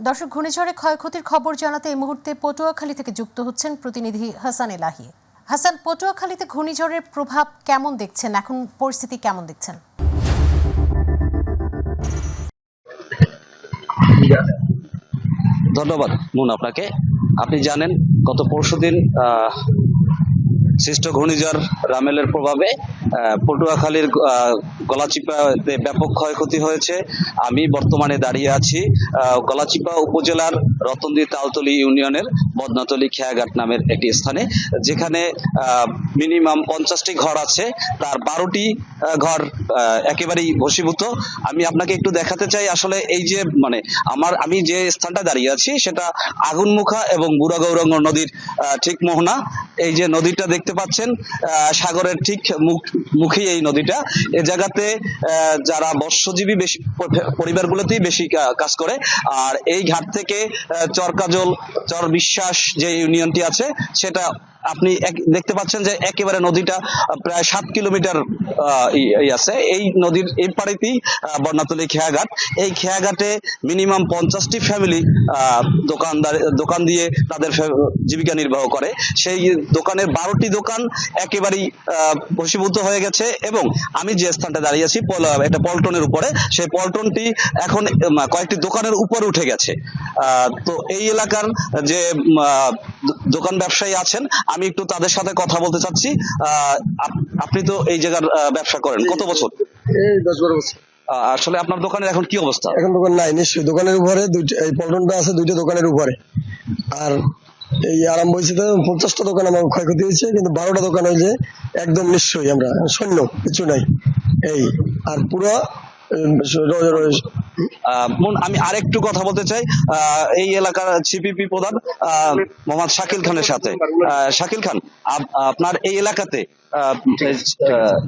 দর্শক, ঘূর্ণিঝড়ে ক্ষয়ক্ষতির খবর জানাতে এই মুহূর্তে পটুয়াখালী থেকে যুক্ত হচ্ছেন প্রতিনিধি হাসান এলাহি। হাসান, পটুয়াখালীতে ঘূর্ণিঝড়ের প্রভাব কেমন দেখছেন, এখন পরিস্থিতি কেমন দেখছেন? ধন্যবাদ মুন আপনাকে। আপনি জানেন গত পরশুদিন সৃষ্ট ঘূর্ণিঝড় রামেলের প্রভাবে পটুয়াখালীর গলাচিপাতে ব্যাপক ক্ষয়ক্ষতি হয়েছে। আমি বর্তমানে দাঁড়িয়ে আছি গলাচিপা উপজেলার রতনদী তালতলী ইউনিয়নের বদনাতলী খেয়াঘাট নামের একটি স্থানে, যেখানে মিনিমাম 50টি ঘর আছে, তার 12টি ঘর একেবারেই ভস্মীভূত। আমি আপনাকে একটু দেখাতে চাই আসলে এই যে আমি যে স্থানটা দাঁড়িয়ে আছি সেটা আগুনমুখা এবং বুড়া গৌরাঙ্গ নদীর ঠিক মোহনা। এই যে নদীটা দেখতে পাচ্ছেন, সাগরের ঠিক মুখে এই নদীটা। এ জায়গাতে যারা মৎস্যজীবী বেশি পরিবারগুলোতেই বেশি কাজ করে। আর এই ঘাট থেকে চরকাজল, চর বিশ্বাস যে ইউনিয়নটি আছে সেটা আপনি দেখতে পাচ্ছেন যে একেবারে নদীটা প্রায় 7 কিলোমিটার আছে। এই নদীর এই পাড়েতেই বর্ণাতলী খেয়াঘাট। এই খেয়াঘাটে মিনিমাম 50টি ফ্যামিলি দোকান দিয়ে তাদের জীবিকা নির্বাহ করে। সেই দোকানের 12টি দোকান একেবারেই ভস্মীভূত হয়ে গেছে। এবং আমি যে স্থানটা দাঁড়িয়ে আছি একটা পল্টনের উপরে, সেই পল্টনটি এখন কয়েকটি দোকানের উপরে উঠে গেছে। তো এই এলাকার যে দোকান ব্যবসায়ী আছেন, আমি একটু তাদের সাথে কথা বলতে চাচ্ছি। আপনি তো এই জায়গার ব্যবসা করেন কত বছর? এই 10-12 বছর। আসলে আপনার দোকানের এখন কি অবস্থা? এখন দোকান নাই, নিশ্চয়ই দোকানের উপরে এই পল্টনটা আছে, 2টা দোকানের উপরে। আর এই আরাম বইছিতে 50টা দোকান আমার ক্ষয়ক্ষতি হয়েছে, কিন্তু 12টা দোকান হয়েছে একদম নিশ্চয়ই আমরা শূন্য, কিছু নাই। এই আর পুরো আমি আরেকটু কথা বলতে চাই এই এলাকার সিপিপি প্রধান মোহাম্মদ শাকিল খানের সাথে। শাকিল খান, আপনার এই এলাকাতে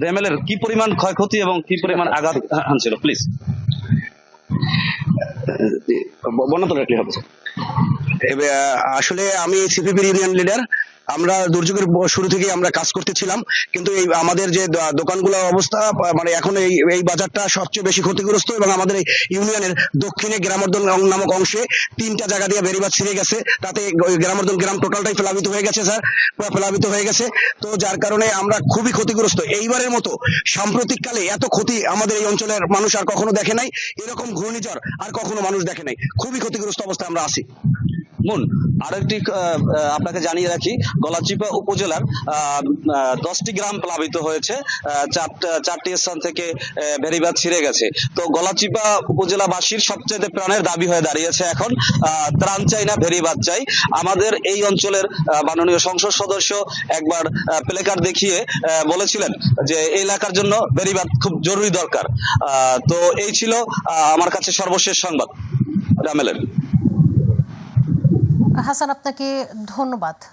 রেমেলের কি পরিমাণ ক্ষয়ক্ষতি এবং কি পরিমাণ আঘাত আনছিল, প্লিজ বর্ণনা তো রাখলে হবে। আসলে আমি সিপিপি ইউনিয়ন লিডার। আমরা দুর্যোগের শুরু থেকে আমরা কাজ করতেছিলাম, কিন্তু এই আমাদের যে দোকানগুলোর অবস্থা, এখন এই বাজারটা সবচেয়ে বেশি ক্ষতিগ্রস্ত। এবং আমাদের এই ইউনিয়নের দক্ষিণে গ্রামোদ্দন নামক অংশে 3টা জায়গা দিয়ে বেড়িবাঁধ ছিঁড়ে গেছে। তাতে গ্রামোদ্দন গ্রাম টোটালটাই প্লাবিত হয়ে গেছে স্যার, প্লাবিত হয়ে গেছে। তো যার কারণে আমরা খুবই ক্ষতিগ্রস্ত। এইবারের মতো সাম্প্রতিককালে এত ক্ষতি আমাদের এই অঞ্চলের মানুষ আর কখনো দেখে নাই। এরকম ঘূর্ণিঝড় আর কখনো মানুষ দেখে নাই। খুবই ক্ষতিগ্রস্ত অবস্থায় আমরা আছি। মুন, আরেকটি আপনাকে জানিয়ে রাখি, গলাচিপা উপজেলার 10টি গ্রাম প্লাবিত হয়েছে। 4টি স্থান থেকে বেড়িবাঁধ ছিঁড়ে গেছে। তো গলাচিপা উপজেলাবাসীর সবচেয়ে প্রাণের দাবি হয়ে দাঁড়িয়েছে এখন ত্রাণ চাই না, বেড়িবাঁধ চাই। আমাদের এই অঞ্চলের মাননীয় সংসদ সদস্য একবার প্লেকার্ড দেখিয়ে বলেছিলেন যে এই এলাকার জন্য বেড়িবাঁধ খুব জরুরি দরকার। তো এই ছিল আমার কাছে সর্বশেষ সংবাদ রামেলের। হাসান, আপনাকে ধন্যবাদ।